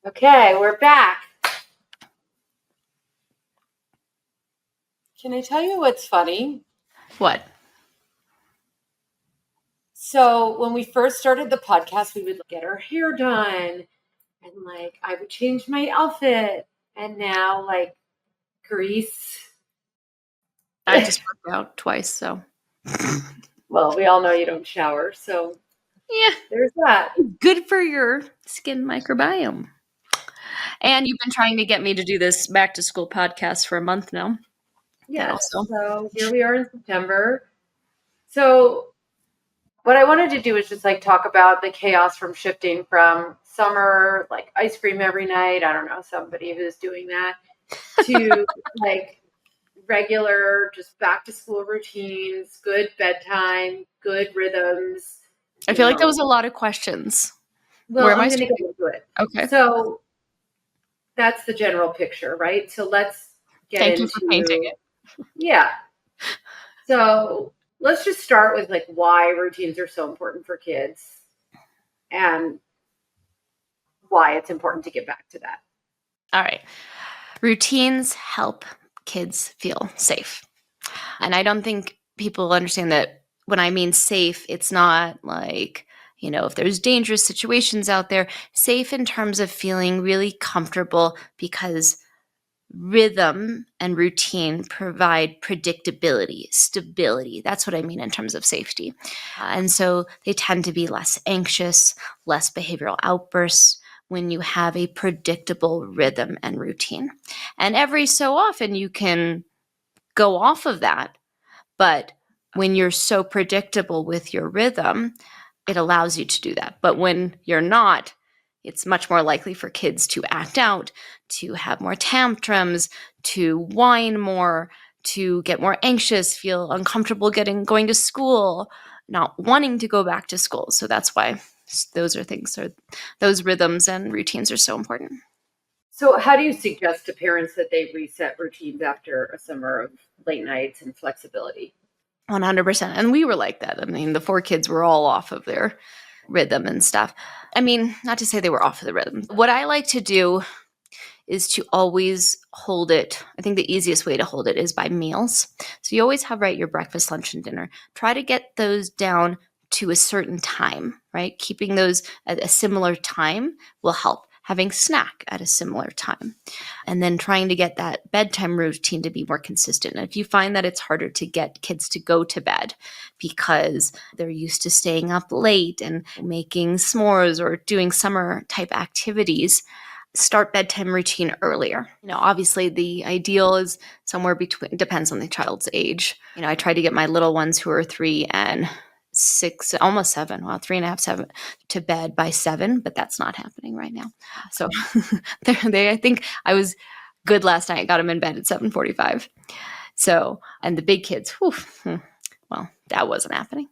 Okay, we're back. Can I tell you what's funny? What? So when we first started the podcast, we would get our hair done and I would change my outfit. And now Grease. I just worked out twice, so. Well, we all know you don't shower, so Yeah. there's that. Good for your skin microbiome. And you've been trying to get me to do this back to school podcast for a month now. Yes. So here we are in September. So what I wanted to do is just talk about the chaos from shifting from summer, ice cream every night. I don't know, somebody who's doing that to regular, just back to school routines, good bedtime, good rhythms. I feel like that was a lot of questions. Well, Where am I'm I going to get into it. Okay. So that's the general picture, right? So let's get Thank into you for painting it. Yeah. So let's just start with why routines are so important for kids and why it's important to get back to that. All right. Routines help kids feel safe. And I don't think people understand that when I mean safe, it's not if there's dangerous situations out there, safe in terms of feeling really comfortable because rhythm and routine provide predictability, stability. That's what I mean in terms of safety. And so they tend to be less anxious, less behavioral outbursts when you have a predictable rhythm and routine. And every so often you can go off of that. But when you're so predictable with your rhythm, it allows you to do that. But when you're not, it's much more likely for kids to act out, to have more tantrums, to whine more, to get more anxious, feel uncomfortable going to school, not wanting to go back to school. So that's why those rhythms and routines are so important. So how do you suggest to parents that they reset routines after a summer of late nights and flexibility? 100%. And we were like that. I mean, the 4 kids were all off of their rhythm and stuff. I mean, not to say they were off of the rhythm. What I like to do is to always hold it. I think the easiest way to hold it is by meals. So you always have, your breakfast, lunch, and dinner. Try to get those down to a certain time, right? Keeping those at a similar time will help. Having snack at a similar time. And then trying to get that bedtime routine to be more consistent. And if you find that it's harder to get kids to go to bed because they're used to staying up late and making s'mores or doing summer type activities, start bedtime routine earlier. Obviously the ideal is somewhere between, depends on the child's age. I try to get my little ones who are 3 and 6, almost 7, 3.5, 7, to bed by 7, but that's not happening right now. So I think I was good last night. I got them in bed at 7:45. So, and the big kids, well, that wasn't happening.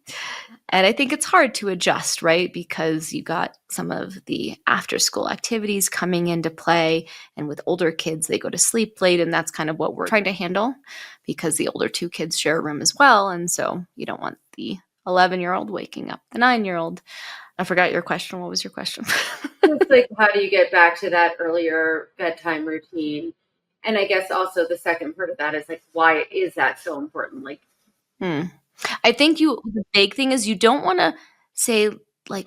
And I think it's hard to adjust, right? Because you got some of the after school activities coming into play. And with older kids, they go to sleep late. And that's kind of what we're trying to handle because the older 2 kids share a room as well. And so you don't want the 11-year-old waking up the 9-year-old. I forgot your question. What was your question? It's how do you get back to that earlier bedtime routine? And I guess also the second part of that is why is that so important? I think the big thing is you don't want to say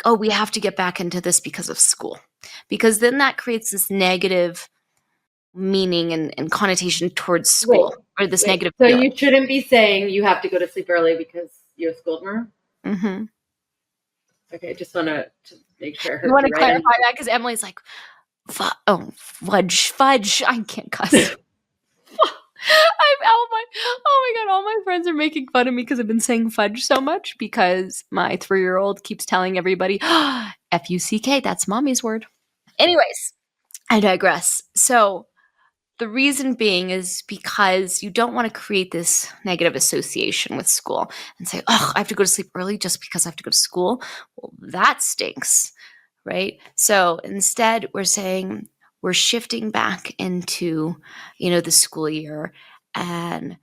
oh, we have to get back into this because of school, because then that creates this negative meaning and connotation towards school or this negative So feeling. You shouldn't be saying you have to go to sleep early because you have school tomorrow? Mm-hmm. Okay, just want to make sure I heard you want to right clarify that because Emily's like, fudge. I can't cuss. Oh my god, all my friends are making fun of me because I've been saying fudge so much because my 3-year-old keeps telling everybody, F-U-C-K, that's mommy's word. Anyways, I digress. So the reason being is because you don't want to create this negative association with school and say, oh, I have to go to sleep early just because I have to go to school. Well, that stinks, right? So instead, we're saying we're shifting back into, the school year, and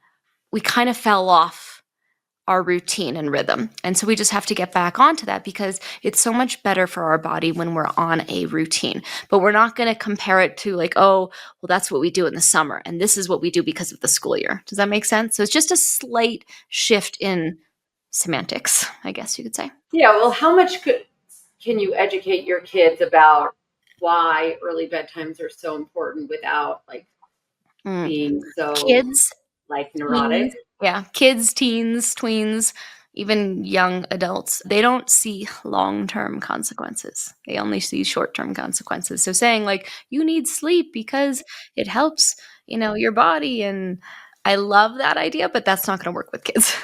we kind of fell off our routine and rhythm. And so we just have to get back onto that because it's so much better for our body when we're on a routine. But we're not going to compare it to like, oh, well, that's what we do in the summer. And this is what we do because of the school year. Does that make sense? So it's just a slight shift in semantics, I guess you could say. Yeah, well, how much can you educate your kids about why early bedtimes are so important without like Mm. being so Kids, like neurotic? teens, yeah, kids, teens, tweens, even young adults, they don't see long-term consequences. They only see short-term consequences. So saying like you need sleep because it helps, your body, and I love that idea, but that's not going to work with kids.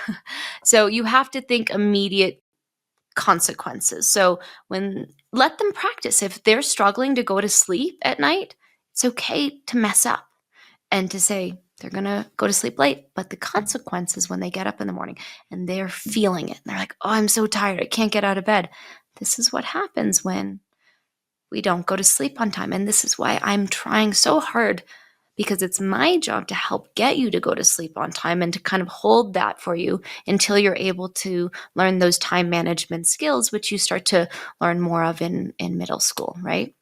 So you have to think immediate consequences. So when let them practice. If they're struggling to go to sleep at night, it's okay to mess up and to say they're going to go to sleep late. But the consequences when they get up in the morning and they're feeling it, and they're like, oh, I'm so tired. I can't get out of bed. This is what happens when we don't go to sleep on time. And this is why I'm trying so hard, because it's my job to help get you to go to sleep on time and to kind of hold that for you until you're able to learn those time management skills, which you start to learn more of in middle school, right?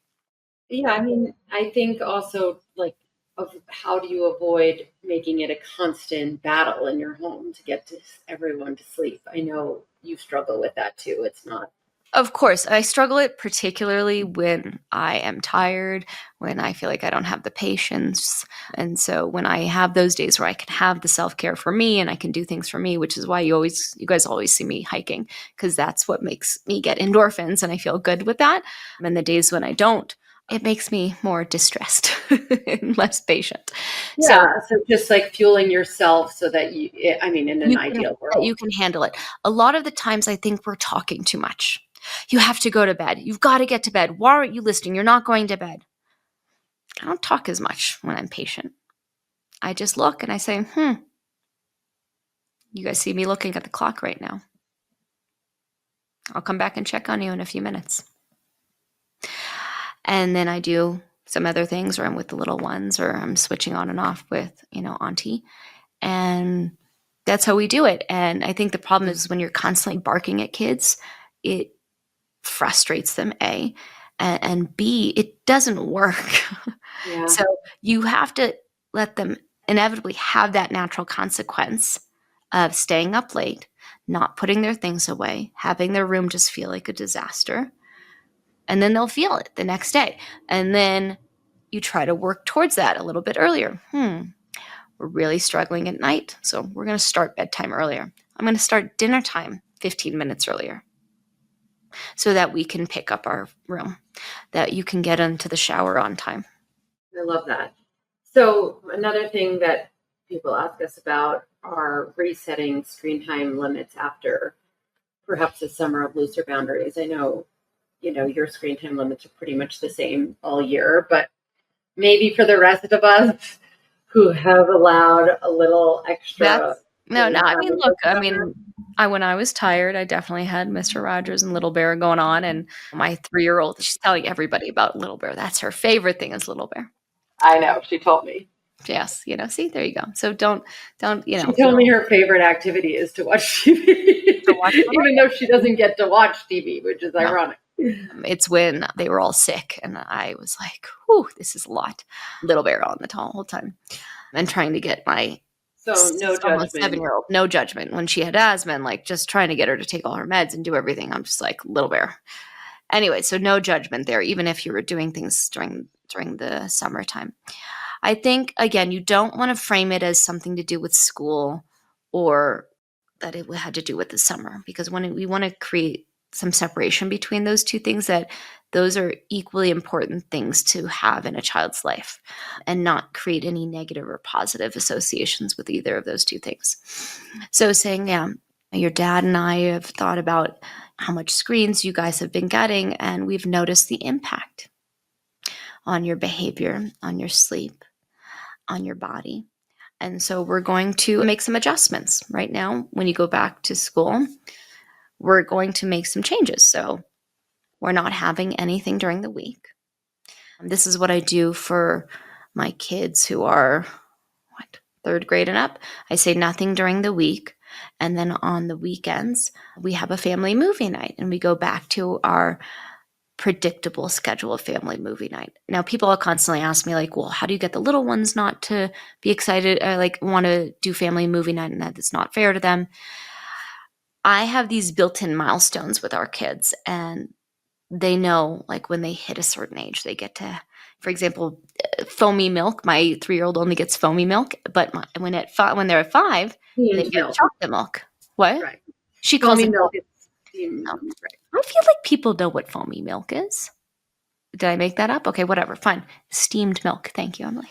Yeah, I mean, I think also like of how do you avoid making it a constant battle in your home to get to everyone to sleep? I know you struggle with that too. It's not. Of course, I struggle it particularly when I am tired, when I feel like I don't have the patience. And so when I have those days where I can have the self-care for me and I can do things for me, which is why you guys always see me hiking, because that's what makes me get endorphins and I feel good with that. And the days when I don't, it makes me more distressed and less patient. So Yeah, so just like fueling yourself so that I mean, in an you can ideal that world. you can handle it. A lot of the times I think we're talking too much. You have to go to bed. You've got to get to bed. Why aren't you listening? You're not going to bed. I don't talk as much when I'm patient. I just look and I say, you guys see me looking at the clock right now. I'll come back and check on you in a few minutes. And then I do some other things, or I'm with the little ones, or I'm switching on and off with, Auntie. And that's how we do it. And I think the problem is when you're constantly barking at kids, it frustrates them, A, and B, it doesn't work. Yeah. So you have to let them inevitably have that natural consequence of staying up late, not putting their things away, having their room just feel like a disaster. And then they'll feel it the next day. And then you try to work towards that a little bit earlier. We're really struggling at night, so we're going to start bedtime earlier. I'm going to start dinner time 15 minutes earlier so that we can pick up our room, that you can get into the shower on time. I love that. So another thing that people ask us about are resetting screen time limits after perhaps a summer of looser boundaries. I know, your screen time limits are pretty much the same all year, but maybe for the rest of us who have allowed a little extra That's no. screen I time mean, in look, the summer. when I was tired, I definitely had Mr. Rogers and Little Bear going on, and my 3-year-old, she's telling everybody about Little Bear. That's her favorite thing is Little Bear. I know, she told me. Yes, see, there you go. So don't, She told me her favorite activity is to watch TV, to watch Little even though she doesn't get to watch TV, which is Bear. ironic. No, it's when they were all sick, and I was like, "Whew, this is a lot." Little Bear on the whole time, and trying to get my So no almost judgment. 7-year-old, no judgment, when she had asthma, and like just trying to get her to take all her meds and do everything. I'm just like, Little Bear. Anyway, so no judgment there, even if you were doing things during the summertime. I think again, you don't want to frame it as something to do with school or that it had to do with the summer, because when we want to create some separation between those two things, that those are equally important things to have in a child's life and not create any negative or positive associations with either of those two things. So saying, yeah, your dad and I have thought about how much screens you guys have been getting, and we've noticed the impact on your behavior, on your sleep, on your body. And so we're going to make some adjustments right now. When you go back to school, we're going to make some changes. So we're not having anything during the week. This is what I do for my kids who are third grade and up. I say nothing during the week. And then on the weekends, we have a family movie night and we go back to our predictable schedule of family movie night. Now, people constantly ask me, like, well, how do you get the little ones not to be excited, or like want to do family movie night, and that it's not fair to them? I have these built-in milestones with our kids, and they know, like, when they hit a certain age, they get to, for example, foamy milk. My 3-year-old only gets foamy milk, but when they're at 5, they Steamed get milk, chocolate milk. What? right? She calls Foamy it milk milk. is steamed milk, right? I feel like people know what foamy milk is. Did I make that up? Okay, whatever. Fine. Steamed milk. Thank you, Emily.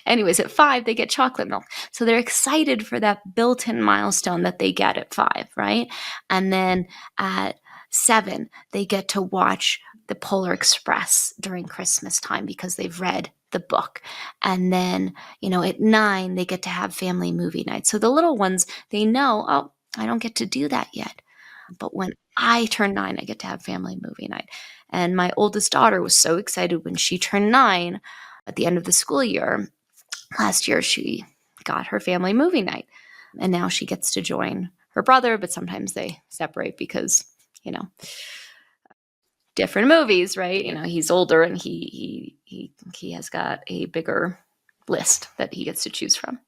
Anyways, at 5, they get chocolate milk. So they're excited for that built in milestone that they get at 5, right? And then at 7, they get to watch the Polar Express during Christmas time because they've read the book. And then, at 9, they get to have family movie night. So the little ones, they know, oh, I don't get to do that yet. But when I turn 9, I get to have family movie night. And my oldest daughter was so excited when she turned 9 at the end of the school year. Last year, she got her family movie night. And now she gets to join her brother, but sometimes they separate because, different movies, right? He's older and he has got a bigger list that he gets to choose from.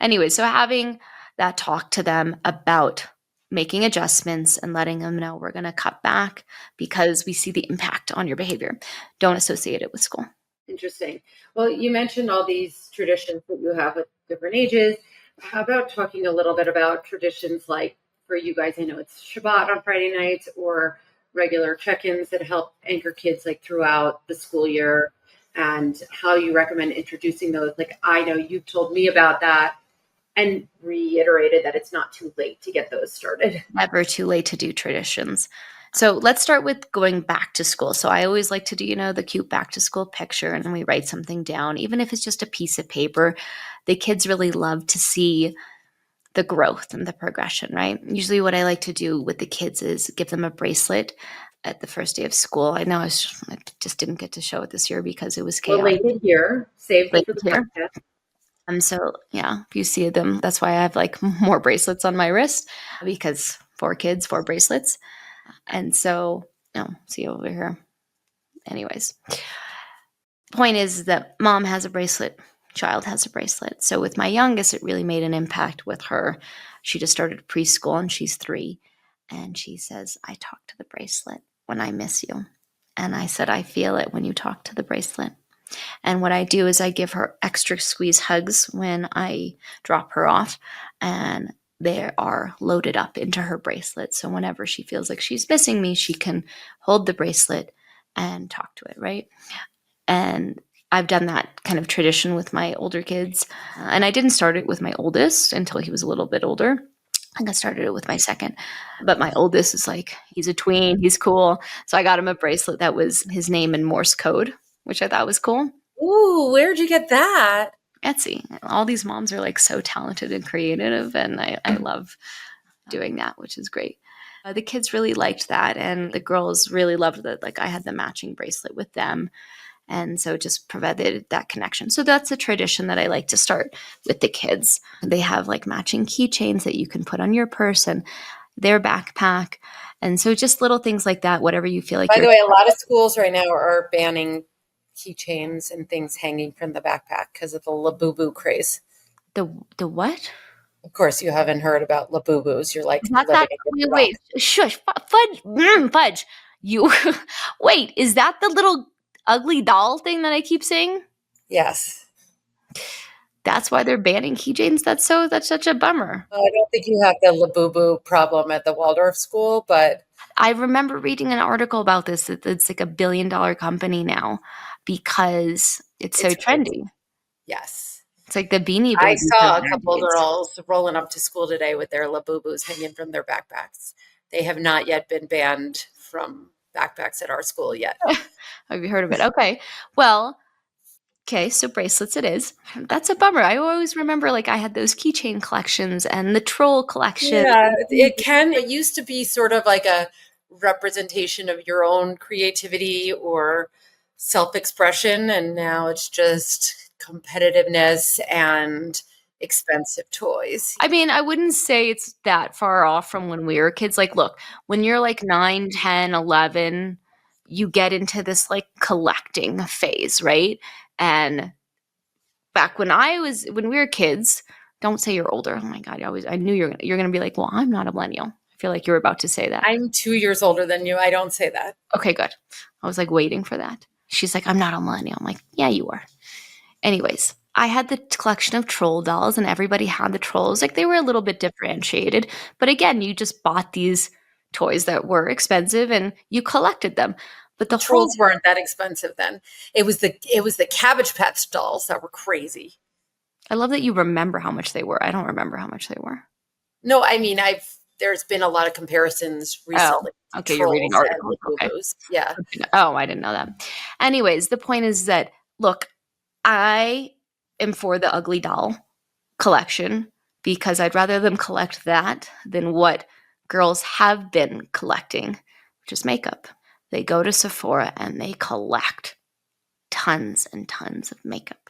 Anyway, so having that talk to them about making adjustments and letting them know we're going to cut back because we see the impact on your behavior. Don't associate it with school. Interesting. Well, you mentioned all these traditions that you have with different ages. How about talking a little bit about traditions like for you guys? I know it's Shabbat on Friday nights or regular check-ins that help anchor kids like throughout the school year, and how you recommend introducing those. Like, I know you've told me about that and reiterated that it's not too late to get those started. Never too late to do traditions. So let's start with going back to school. So I always like to do, the cute back to school picture, and we write something down, even if it's just a piece of paper. The kids really love to see the growth and the progression, right? Usually what I like to do with the kids is give them a bracelet at the first day of school. I know I just didn't get to show it this year because it was We'll chaos. link it here, saved Like for the here. podcast. So yeah, if you see them, that's why I have like more bracelets on my wrist, because 4 kids, 4 bracelets. And so, see over here. Anyways, point is that mom has a bracelet, child has a bracelet. So with my youngest, it really made an impact with her. She just started preschool and she's 3. And she says, I talk to the bracelet when I miss you. And I said, I feel it when you talk to the bracelet. And what I do is I give her extra squeeze hugs when I drop her off, and they are loaded up into her bracelet. So whenever she feels like she's missing me, she can hold the bracelet and talk to it, right? And I've done that kind of tradition with my older kids. And I didn't start it with my oldest until he was a little bit older. I think I started it with my second. But my oldest is like, he's a tween, he's cool. So I got him a bracelet that was his name in Morse code, which I thought was cool. Ooh, where'd you get that? Etsy. All these moms are like so talented and creative, and I love doing that, which is great. The kids really liked that, and the girls really loved that. Like, I had the matching bracelet with them, and so it just provided that connection. So that's a tradition that I like to start with the kids. They have like matching keychains that you can put on your purse and their backpack, and so just little things like that. Whatever you feel like By you're the way, a lot of schools right now are banning keychains and things hanging from the backpack because of the Labubu craze. the what? Of course, you haven't heard about Labubus. You're like Is that living in your wait, shush, fudge, fudge. You wait, is that the little ugly doll thing that I keep saying? Yes. That's why they're banning keychains? That's such a bummer. Well, I don't think you have the Labubu problem at the Waldorf school, but I remember reading an article about this. It's like $1 billion company now because it's so it's crazy. trendy. Yes. It's like the Beanie I Babies saw of a couple of nowadays. girls rolling up to school today with their Labubus hanging from their backpacks. They have not yet been banned from backpacks at our school yet. Have you heard of it? Okay. Well, okay, so bracelets it is. That's a bummer. I always remember like I had those keychain collections and the troll collection. Yeah, it can. It used to be sort of like a representation of your own creativity or self expression. And now it's just competitiveness and expensive toys. I mean, I wouldn't say it's that far off from when we were kids. Like, look, when you're like 9, 10, 11, you get into this like collecting phase, right? And back when we were kids, don't say you're older. Oh my God, I knew you're gonna be like, well, I'm not a millennial. I feel like you were about to say that. I'm 2 years older than you. I don't say that. Okay, good. I was like waiting for that. She's like, I'm not a millennial. I'm like, yeah, you are. Anyways, I had the collection of troll dolls and everybody had the trolls. Like they were a little bit differentiated. But again, you just bought these toys that were expensive and you collected them. But the whole Trolls weren't that expensive then. It was the Cabbage Patch dolls that were crazy. I love that you remember how much they were. I don't remember how much they were. No, I mean there's been a lot of comparisons recently. Okay, you're reading Trolls articles. and Okay. Labubus. Yeah. Oh, I didn't know that. Anyways, the point is that look, I am for the ugly doll collection because I'd rather them collect that than what girls have been collecting, which is makeup. They go to Sephora and they collect tons and tons of makeup.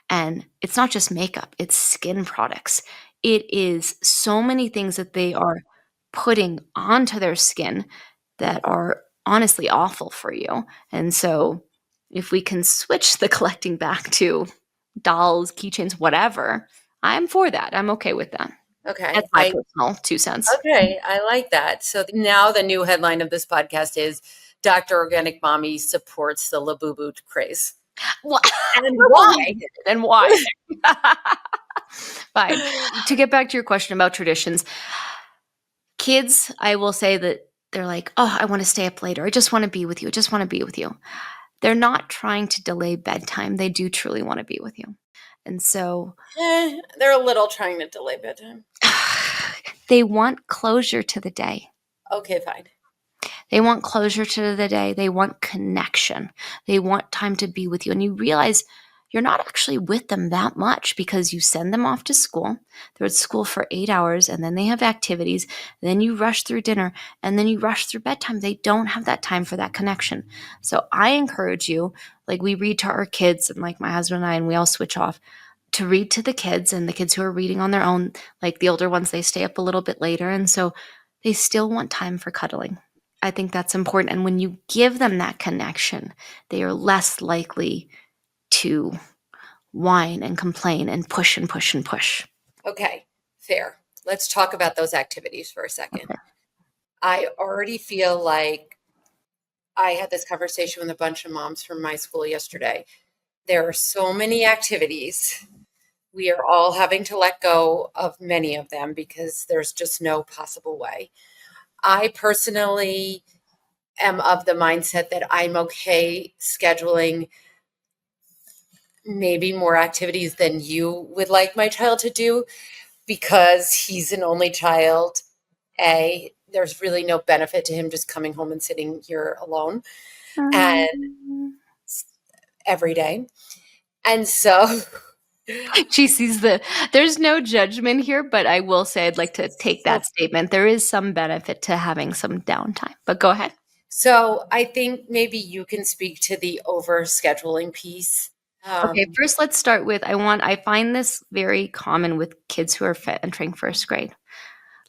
And it's not just makeup, it's skin products. It is so many things that they are putting onto their skin that are honestly awful for you. And so if we can switch the collecting back to dolls, keychains, whatever, I'm for that. I'm okay with that. Okay. That's my personal 2 cents. Okay, I like that. So now the new headline of this podcast is Dr. Organic Mommy supports the Labubu craze. What? And why? And why? Fine. To get back to your question about traditions, kids, I will say that they're like, oh, I want to stay up later. I just want to be with you. I just want to be with you. They're not trying to delay bedtime. They do truly want to be with you. And so they're a little trying to delay bedtime. they want closure to the day. Okay, fine. They want closure to the day. They want connection. They want time to be with you. And you realize you're not actually with them that much because you send them off to school. They're at school for 8 hours and then they have activities. Then you rush through dinner and then you rush through bedtime. They don't have that time for that connection. So I encourage you, like we read to our kids and like my husband and I, and we all switch off to read to the kids, and the kids who are reading on their own, like the older ones, they stay up a little bit later. And so they still want time for cuddling. I think that's important. And when you give them that connection, they are less likely to whine and complain and push and push and push. Okay, fair. Let's talk about those activities for a second. Okay. I already feel like I had this conversation with a bunch of moms from my school yesterday. There are so many activities. We are all having to let go of many of them because there's just no possible way. I personally am of the mindset that I'm okay scheduling maybe more activities than you would like my child to do because he's an only child. There's really no benefit to him just coming home and sitting here alone and every day. And so she sees there's no judgment here, but I will say I'd like to take that statement. There is some benefit to having some downtime, but go ahead. So I think maybe you can speak to the overscheduling piece. Okay, first let's start with, I find this very common with kids who are entering first grade.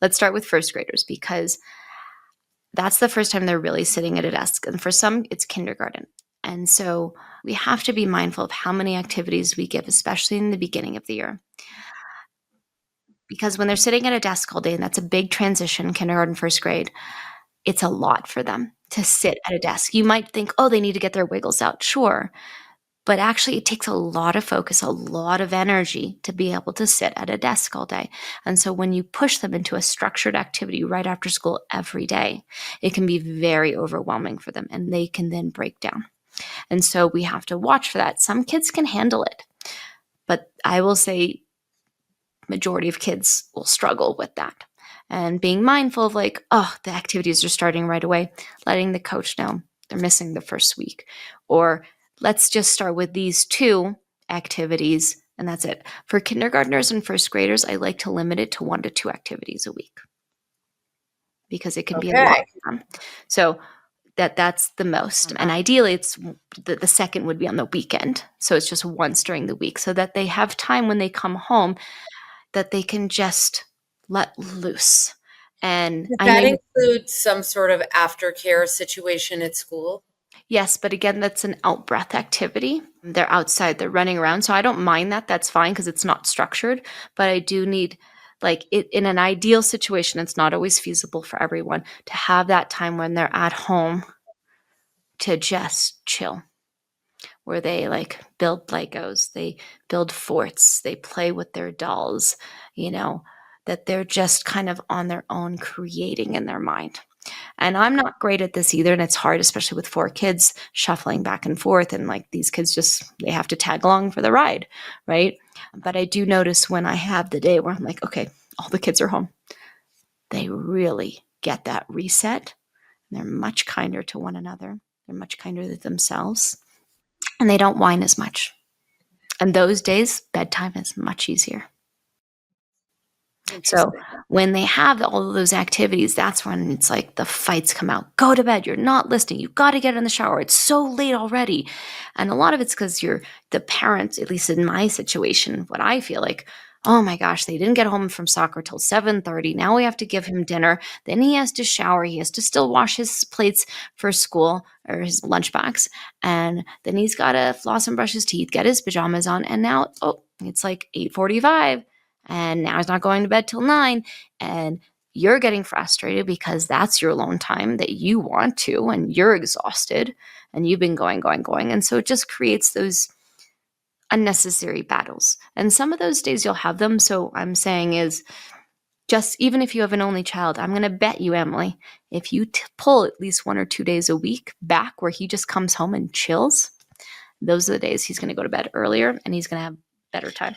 Let's start with first graders because that's the first time they're really sitting at a desk. And for some, it's kindergarten. And so we have to be mindful of how many activities we give, especially in the beginning of the year. Because when they're sitting at a desk all day, and that's a big transition, kindergarten, first grade, it's a lot for them to sit at a desk. You might think, oh, they need to get their wiggles out. Sure. But actually, it takes a lot of focus, a lot of energy to be able to sit at a desk all day. And so when you push them into a structured activity right after school every day, it can be very overwhelming for them and they can then break down. And so we have to watch for that. Some kids can handle it, but I will say majority of kids will struggle with that. And being mindful of like, oh, the activities are starting right away, letting the coach know they're missing the first week, or let's just start with these 2 activities, and that's it. For kindergartners and first graders, I like to limit it to 1 to 2 activities a week because it can be a lot for them. So that's the most. And ideally, it's the second would be on the weekend. So it's just once during the week so that they have time when they come home that they can just let loose. And Does I that know, include some sort of aftercare situation at school? yes, but again, that's an out breath activity. They're outside, they're running around. So I don't mind that. That's fine because it's not structured. But I do need, like, it, in an ideal situation, it's not always feasible for everyone to have that time when they're at home to just chill, where they like build Legos, they build forts, they play with their dolls, that they're just kind of on their own creating in their mind. And I'm not great at this either. And it's hard, especially with 4 kids shuffling back and forth. And like these kids they have to tag along for the ride. Right. But I do notice when I have the day where I'm like, okay, all the kids are home, they really get that reset. And they're much kinder to one another. They're much kinder to themselves. And they don't whine as much. And those days, bedtime is much easier. So when they have all of those activities, that's when it's like the fights come out. Go to bed. You're not listening. You got to get in the shower. It's so late already. And a lot of it's because you're the parent, at least in my situation, what I feel like, oh my gosh, they didn't get home from soccer till 7:30. Now we have to give him dinner. Then he has to shower. He has to still wash his plates for school or his lunchbox. And then he's got to floss and brush his teeth, get his pajamas on. And now, it's like 8:45. And now he's not going to bed till 9. And you're getting frustrated because that's your alone time that you want to, and you're exhausted and you've been going. And so it just creates those unnecessary battles. And some of those days you'll have them. So I'm saying is just, even if you have an only child, I'm going to bet you, Emily, if you pull at least 1 or 2 days a week back where he just comes home and chills, those are the days he's going to go to bed earlier and he's going to have better time.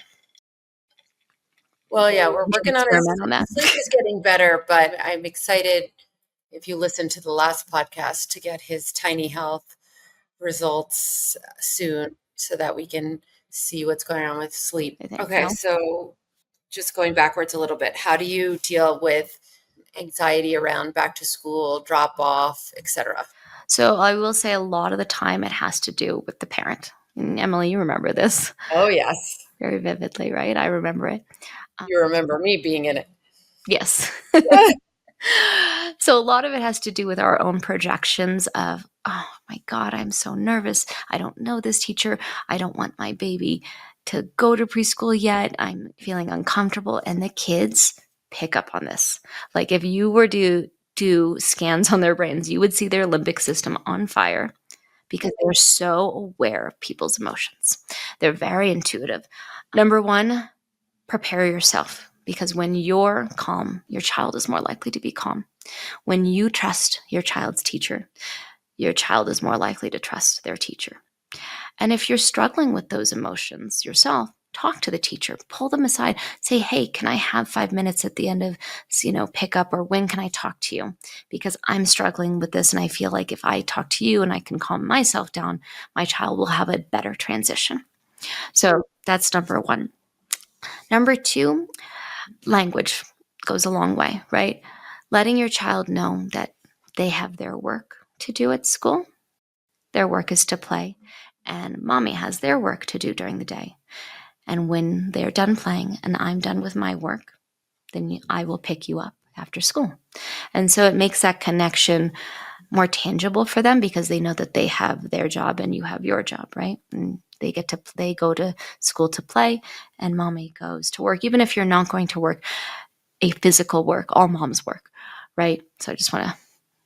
Well, yeah, we're working on his that. sleep is getting better, but I'm excited, if you listen to the last podcast, to get his tiny health results soon so that we can see what's going on with sleep. Okay, so just going backwards a little bit, how do you deal with anxiety around back to school, drop off, etc.? So I will say a lot of the time it has to do with the parent. And Emily, you remember this. Oh, yes. Very vividly, right? I remember it. You remember me being in it. Yes. So a lot of it has to do with our own projections of, oh my God, I'm so nervous. I don't know this teacher. I don't want my baby to go to preschool yet. I'm feeling uncomfortable. And the kids pick up on this. Like if you were to do scans on their brains, you would see their limbic system on fire because they're so aware of people's emotions. They're very intuitive. Number 1, prepare yourself. Because when you're calm, your child is more likely to be calm. When you trust your child's teacher, your child is more likely to trust their teacher. And if you're struggling with those emotions yourself, talk to the teacher, pull them aside, say, hey, can I have 5 minutes at the end of, pick up, or when can I talk to you? Because I'm struggling with this. And I feel like if I talk to you and I can calm myself down, my child will have a better transition. So that's number 1. Number 2, language goes a long way, right? Letting your child know that they have their work to do at school. Their work is to play, and mommy has their work to do during the day. And when they're done playing and I'm done with my work, then I will pick you up after school. And so it makes that connection more tangible for them because they know that they have their job and you have your job, right? And they go to school to play and mommy goes to work. Even if you're not going to work a physical work, all moms work, right? So I just want to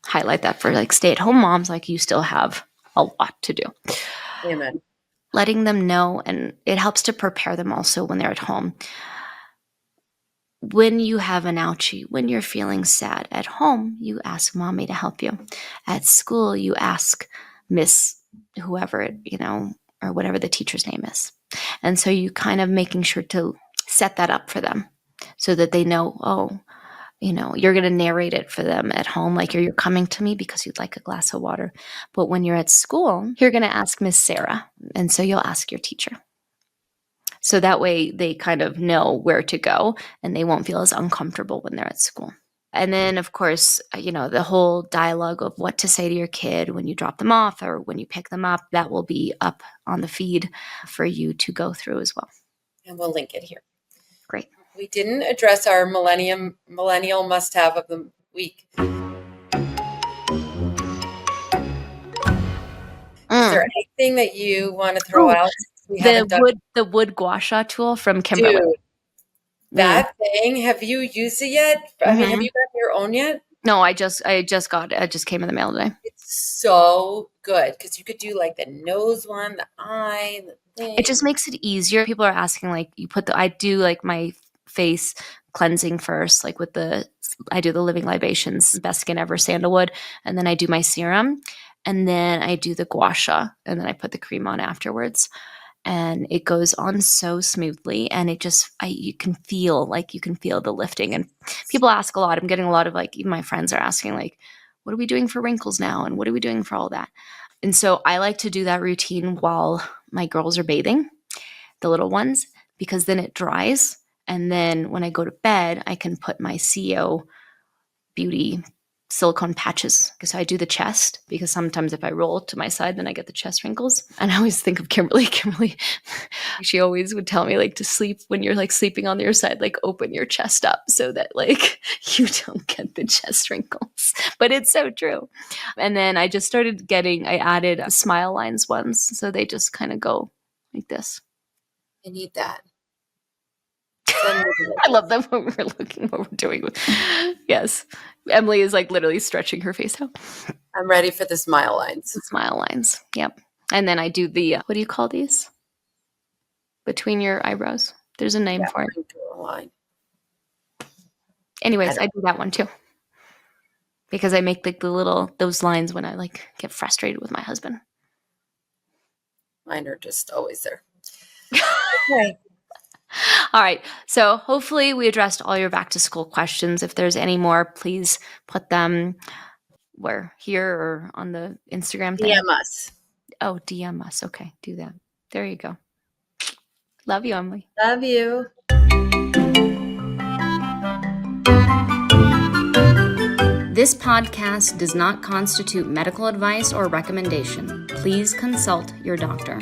highlight that for like stay-at-home moms, like you still have a lot to do. Amen. Letting them know, and it helps to prepare them also when they're at home. When you have an ouchie, when you're feeling sad at home, you ask mommy to help you. At school, you ask Miss whoever, or whatever the teacher's name is. And so you kind of making sure to set that up for them so that they know, you're going to narrate it for them at home. Like you're coming to me because you'd like a glass of water. But when you're at school, you're going to ask Miss Sarah. And so you'll ask your teacher. So that way they kind of know where to go and they won't feel as uncomfortable when they're at school. And then, of course, the whole dialogue of what to say to your kid when you drop them off or when you pick them up, that will be up on the feed for you to go through as well. And we'll link it here. Great. We didn't address our millennial must-have of the week. Is there anything that you want to throw out? We haven't done. The wood gua sha tool from Kimberly. Dude, that thing, have you used it yet? I mean, have you gotten your own yet? No, I just got it. It just came in the mail today. It's so good because you could do like the nose one, the eye, the thing. It just makes it easier. People are asking, like, I do like my face cleansing first, like I do the Living Libations, Best Skin Ever Sandalwood, and then I do my serum, and then I do the gua sha, and then I put the cream on afterwards. And it goes on so smoothly, and it just you can feel the lifting. And people ask a lot. I'm getting a lot of, like, even my friends are asking, like, what are we doing for wrinkles now, and what are we doing for all that? And so I like to do that routine while my girls are bathing, the little ones, because then it dries, and then when I go to bed, I can put my CEO Beauty silicone patches, because I do the chest, because sometimes if I roll to my side, then I get the chest wrinkles. And I always think of Kimberly, she always would tell me, like, to sleep when you're, like, sleeping on your side, like, open your chest up so that, like, you don't get the chest wrinkles. But it's so true. And then I just started I added smile lines ones, so they just kind of go like this. I need that. I love them when we're looking what we're doing. Yes. Emily is, like, literally stretching her face out. I'm ready for the smile lines. The smile lines. Yep. And then I do the, what do you call these? Between your eyebrows. There's a name for it. Line. Anyways, I do that one too. Because I make, like, those lines when I, like, get frustrated with my husband. Mine are just always there. Okay. All right. So hopefully we addressed all your back to school questions. If there's any more, please put them here or on the Instagram thing. DM us. Oh, DM us. Okay. Do that. There you go. Love you, Emily. Love you. This podcast does not constitute medical advice or recommendation. Please consult your doctor.